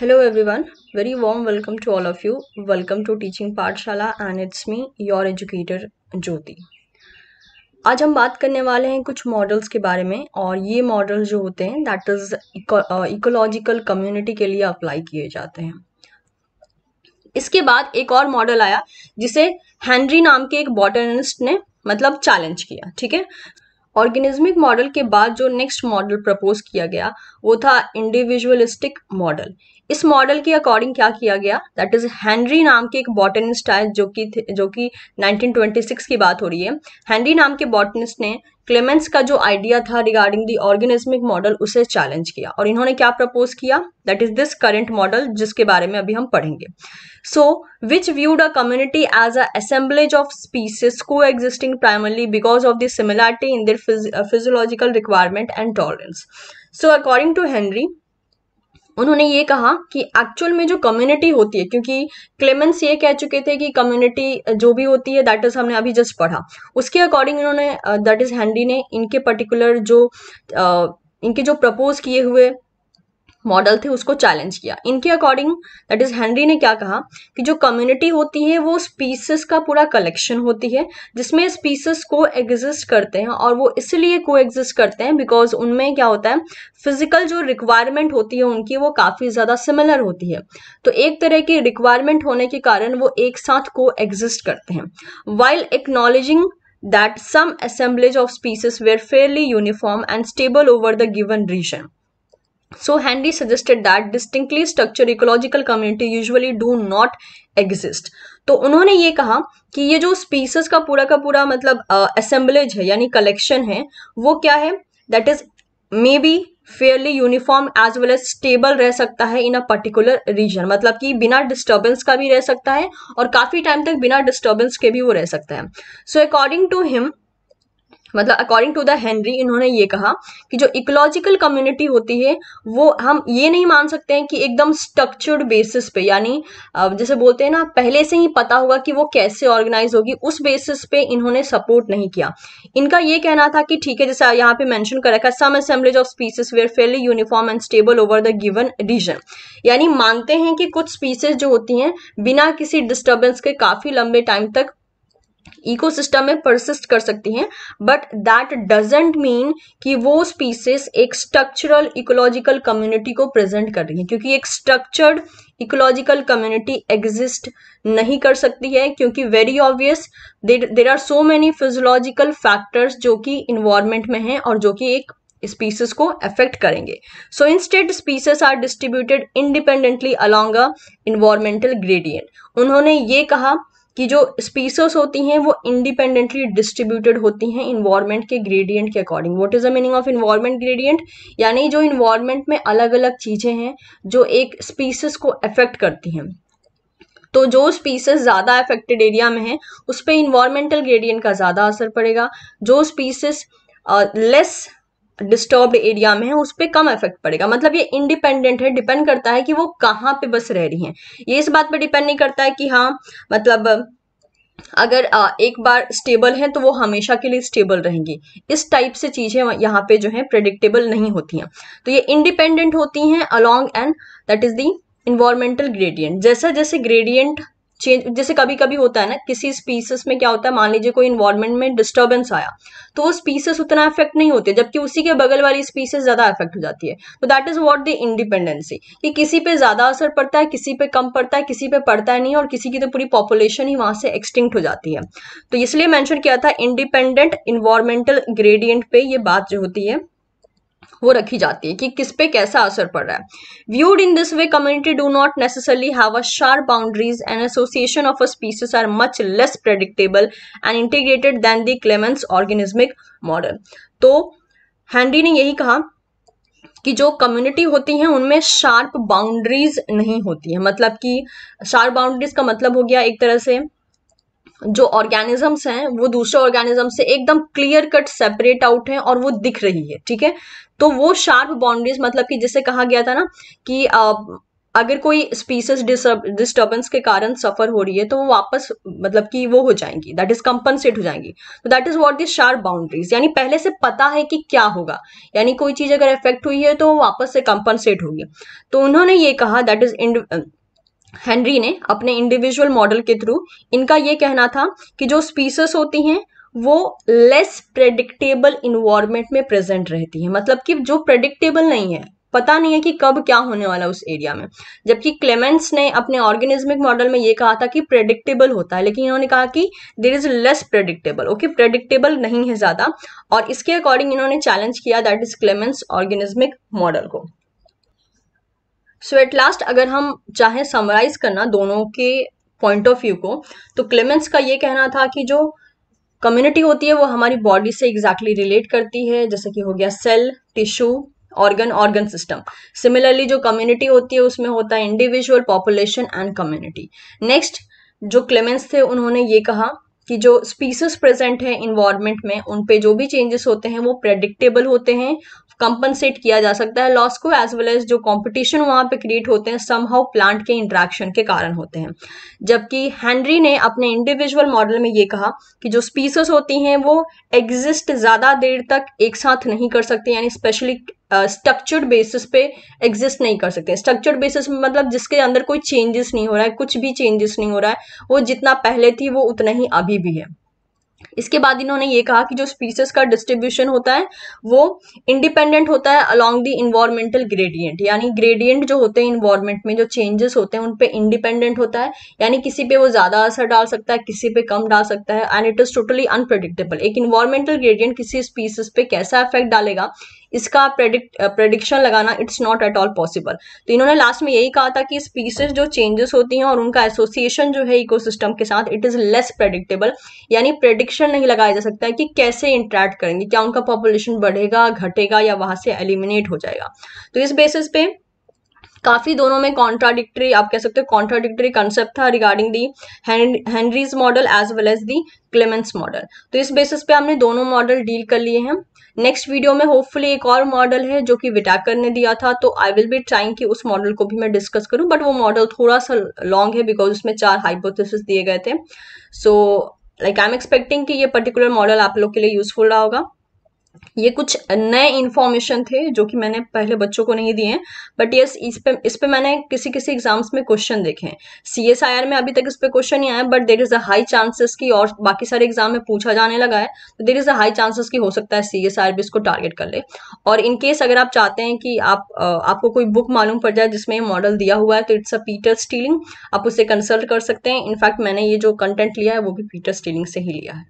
Hello everyone, very warm welcome to all of you. Welcome to Teaching Pathshala and it's me, your educator ज्योति। आज हम बात करने वाले हैं कुछ मॉडल्स के बारे में और ये मॉडल जो होते हैं दैट इज इकोलॉजिकल कम्युनिटी के लिए अप्लाई किए जाते हैं। इसके बाद एक और मॉडल आया जिसे हेनरी नाम के एक बॉटनिस्ट ने मतलब चैलेंज किया। ठीक है, ऑर्गेनिज्मिक मॉडल के बाद जो नेक्स्ट मॉडल प्रपोज किया गया वो था इंडिविजुअलिस्टिक मॉडल। इस मॉडल के अकॉर्डिंग क्या किया गया, दैट इज हेनरी नाम के एक बॉटनिस्ट है जो कि 1926 की बात हो रही है। हेनरी नाम के बॉटनिस्ट ने क्लेमेंस का जो आइडिया था रिगार्डिंग द ऑर्गेनिज्मिक मॉडल उसे चैलेंज किया और इन्होंने क्या प्रपोज किया, that is this current model जिसके बारे में अभी हम पढ़ेंगे। So, which viewed a community as an assemblage of species coexisting primarily because of the similarity in their physiological requirement and tolerance. So, according to Henry, उन्होंने ये कहा कि एक्चुअल में जो कम्युनिटी होती है, क्योंकि क्लेमेंस ये कह चुके थे कि कम्युनिटी जो भी होती है दैट इज हमने अभी जस्ट पढ़ा, उसके अकॉर्डिंग इन्होंने दैट इज हेनरी ने इनके पर्टिकुलर जो इनके जो प्रपोज किए हुए मॉडल थे उसको चैलेंज किया। इनके अकॉर्डिंग दैट इज हेनरी ने क्या कहा कि जो कम्युनिटी होती है वो स्पीसीज का पूरा कलेक्शन होती है जिसमें स्पीसीज को एग्जिस्ट करते हैं और वो इसलिए को एग्जिस्ट करते हैं बिकॉज उनमें क्या होता है, फिजिकल जो रिक्वायरमेंट होती है उनकी वो काफी ज्यादा सिमिलर होती है। तो एक तरह की रिक्वायरमेंट होने के कारण वो एक साथ को एग्जिस्ट करते हैं, while acknowledging that some assemblage of species were fairly uniform and stable over the given region. So Henry suggested that distinctly structured ecological community usually do not exist. तो उन्होंने ये कहा कि ये जो स्पीसीज का पूरा मतलब असेंबलेज है यानी कलेक्शन है वो क्या है, that is may be fairly uniform as well as stable रह सकता है इन अ पर्टिकुलर रीजन, मतलब कि बिना डिस्टर्बेंस का भी रह सकता है और काफी टाइम तक बिना डिस्टर्बेंस के भी वो रह सकता है। सो अकॉर्डिंग टू हिम, मतलब अकॉर्डिंग टू द हेनरी, इन्होंने ये कहा कि जो इकोलॉजिकल कम्युनिटी होती है वो हम ये नहीं मान सकते हैं कि एकदम स्ट्रक्चर्ड बेसिस पे, यानी जैसे बोलते हैं ना पहले से ही पता होगा कि वो कैसे ऑर्गेनाइज होगी, उस बेसिस पे इन्होंने सपोर्ट नहीं किया। इनका ये कहना था कि ठीक है, जैसे यहाँ पे मेंशन कर रखा है some assemblage of species where fairly uniform and stable over the given region, यानी मानते हैं कि कुछ स्पीसीज जो होती हैं बिना किसी डिस्टर्बेंस के काफी लंबे टाइम तक इकोसिस्टम में परसिस्ट कर सकती हैं, बट दैट डजंट मीन कि वो स्पीसीज एक स्ट्रक्चरल इकोलॉजिकल कम्युनिटी को प्रेजेंट कर रही है, क्योंकि एक स्ट्रक्चर्ड इकोलॉजिकल कम्युनिटी एग्जिस्ट नहीं कर सकती है क्योंकि very obvious there are so many physiological factors जो कि इन्वायरमेंट में हैं और जो कि एक स्पीसीज को अफेक्ट करेंगे। So instead species are distributed independently along a environmental gradient. उन्होंने ये कहा कि जो स्पीसीज होती हैं वो इंडिपेंडेंटली डिस्ट्रीब्यूटेड होती हैं इन्वायरमेंट के ग्रेडियंट के according. What is the meaning of environment gradient, यानी जो इन्वायरमेंट में अलग अलग चीजें हैं जो एक स्पीसीज को अफेक्ट करती हैं, तो जो स्पीसीज ज्यादा अफेक्टेड एरिया में है उस पर इन्वायरमेंटल ग्रेडियंट का ज्यादा असर पड़ेगा, जो स्पीसीज लेस डिस्टर्ब्ड एरिया में है उस पर कम इफेक्ट पड़ेगा। मतलब ये इंडिपेंडेंट है, डिपेंड करता है कि वो कहाँ पे बस रह रही हैं। ये इस बात पे डिपेंड नहीं करता है कि हाँ मतलब अगर एक बार स्टेबल है तो वो हमेशा के लिए स्टेबल रहेंगी, इस टाइप से चीजें यहाँ पे जो है प्रेडिक्टेबल नहीं होती हैं। तो ये इंडिपेंडेंट होती हैं along and that is the environmental gradient. जैसा जैसे ग्रेडियंट चेंज, जैसे कभी कभी होता है ना किसी स्पीसीज में क्या होता है, मान लीजिए कोई इन्वायरमेंट में डिस्टर्बेंस आया तो वो स्पीसीज उतना अफेक्ट नहीं होते जबकि उसी के बगल वाली स्पीसीज ज्यादा अफेक्ट हो जाती है। तो that is what the independency, कि किसी पे ज्यादा असर पड़ता है, किसी पे कम पड़ता है, किसी पे पड़ता है नहीं और किसी की तो पूरी पॉपुलेशन ही वहां से एक्सटिंक्ट हो जाती है। तो इसलिए मेंशन किया था इंडिपेंडेंट इन्वायरमेंटल ग्रेडियंट पे ये बात जो होती है वो रखी जाती है कि किस पे कैसा असर पड़ रहा है। Viewed in this way, community do not necessarily have a sharp boundaries and association of a species are much less predictable and integrated than the Clemens organismic model. तो हेनरी ने यही कहा कि जो कम्युनिटी होती हैं उनमें शार्प बाउंड्रीज नहीं होती है, मतलब कि शार्प बाउंड्रीज का मतलब हो गया एक तरह से जो ऑर्गेनिजम्स हैं वो दूसरे ऑर्गेनिज्म से एकदम क्लियर कट सेपरेट आउट है और वो दिख रही है। ठीक है, तो वो शार्प बाउंड्रीज मतलब कि जिसे कहा गया था ना कि अगर कोई स्पीसीज डिस्टर्बेंस के कारण सफर हो रही है तो वो वापस मतलब कि वो हो जाएंगी, दैट इज कंपनसेट हो जाएंगी। तो that is what the sharp boundaries, यानी पहले से पता है कि क्या होगा, यानी कोई चीज अगर इफेक्ट हुई है तो वो वापस से कंपनसेट होगी। तो उन्होंने ये कहा, दैट इज हेनरी ने अपने इंडिविजुअल मॉडल के थ्रू इनका ये कहना था कि जो स्पीसीज होती हैं वो लेस प्रेडिक्टेबल इन्वायरमेंट में प्रेजेंट रहती है, मतलब कि जो प्रेडिक्टेबल नहीं है, पता नहीं है कि कब क्या होने वाला उस एरिया में। जबकि क्लेमेंट्स ने अपने ऑर्गेनिज्मिक मॉडल में ये कहा था कि प्रेडिक्टेबल होता है, लेकिन इन्होंने कहा कि there is less predictable, okay, predictable नहीं है ज्यादा। और इसके अकॉर्डिंग इन्होंने चैलेंज किया that is Clements organismic model को। सो एट लास्ट अगर हम चाहे समराइज करना दोनों के पॉइंट ऑफ व्यू को, तो क्लेमेंट्स का ये कहना था कि जो कम्युनिटी होती है वो हमारी बॉडी से एग्जैक्टली रिलेट करती है, जैसे कि हो गया cell, tissue, organ system. Similarly जो कम्युनिटी होती है उसमें होता है individual, population and community. Next जो क्लेमेंट्स थे उन्होंने ये कहा कि जो स्पीसीज प्रेजेंट है इन्वायरमेंट में उन पे जो भी चेंजेस होते हैं वो प्रेडिक्टेबल होते हैं, कंपनसेट किया जा सकता है लॉस को, एज वेल एज जो कंपटीशन वहां पे क्रिएट होते हैं समहाउ प्लांट के इंटरेक्शन के कारण होते हैं। जबकि हेनरी ने अपने इंडिविजुअल मॉडल में ये कहा कि जो स्पीसीज होती हैं वो एग्जिस्ट ज्यादा देर तक एक साथ नहीं कर सकते, यानी स्पेशली स्ट्रक्चर्ड बेसिस पे एग्जिस्ट नहीं कर सकते। स्ट्रक्चर्ड बेसिस में मतलब जिसके अंदर कोई चेंजेस नहीं हो रहा है, कुछ भी चेंजेस नहीं हो रहा है, वो जितना पहले थी वो उतना ही अभी भी है। इसके बाद इन्होंने ये कहा कि जो स्पीसीज का डिस्ट्रीब्यूशन होता है वो इंडिपेंडेंट होता है अलोंग द इन्वायरमेंटल ग्रेडियंट, यानी ग्रेडियंट जो होते हैं इन्वायरमेंट में जो चेंजेस होते हैं उन पे इंडिपेंडेंट होता है, यानी किसी पे वो ज्यादा असर डाल सकता है, किसी पे कम डाल सकता है, and it is totally unpredictable. एक इन्वायरमेंटल ग्रेडियंट किसी स्पीसीज पे कैसा इफेक्ट डालेगा इसका प्रेडिक्शन लगाना it's not at all possible. तो इन्होंने लास्ट में यही कहा था कि स्पीसीज जो चेंजेस होती हैं और उनका एसोसिएशन जो है इकोसिस्टम के साथ इट इज लेस प्रेडिक्टेबल, यानी प्रेडिक्शन नहीं लगाया जा सकता है कि कैसे इंटरेक्ट करेंगे, क्या उनका पॉपुलेशन बढ़ेगा, घटेगा या वहां से एलिमिनेट हो जाएगा। तो इस बेसिस पे काफी दोनों में कॉन्ट्राडिक्टरी, आप कह सकते हो कॉन्ट्राडिक्टरी कंसेप्ट था regarding the Henry's model as well as the Clements model. तो इस बेसिस पे हमने दोनों मॉडल डील कर लिए हैं। नेक्स्ट वीडियो में होपफुली एक और मॉडल है जो कि विटाकर ने दिया था, तो आई विल बी ट्राइंग कि उस मॉडल को भी मैं डिस्कस करूं, बट वो मॉडल थोड़ा सा लॉन्ग है बिकॉज उसमें 4 हाइपोथेसिस दिए गए थे। So like I am expecting कि ये पर्टिकुलर मॉडल आप लोग के लिए यूजफुल रहा होगा। ये कुछ नए इंफॉर्मेशन थे जो कि मैंने पहले बच्चों को नहीं दिए हैं, बट यस इस पे मैंने किसी किसी एग्जाम्स में क्वेश्चन देखे हैं। CSIR में अभी तक इस पे क्वेश्चन नहीं आया, but there is a high chances की, और बाकी सारे एग्जाम में पूछा जाने लगा है, तो there is a high chances की हो सकता है CSIR भी इसको टारगेट कर ले। और इन केस अगर आप चाहते हैं कि आपको कोई बुक मालूम पड़ जाए जिसमें मॉडल दिया हुआ है, तो इट्स अ पीटर स्टीलिंग, आप उसे कंसल्ट कर सकते हैं। इनफैक्ट मैंने ये जो कंटेंट लिया है वो भी पीटर स्टीलिंग से ही लिया है।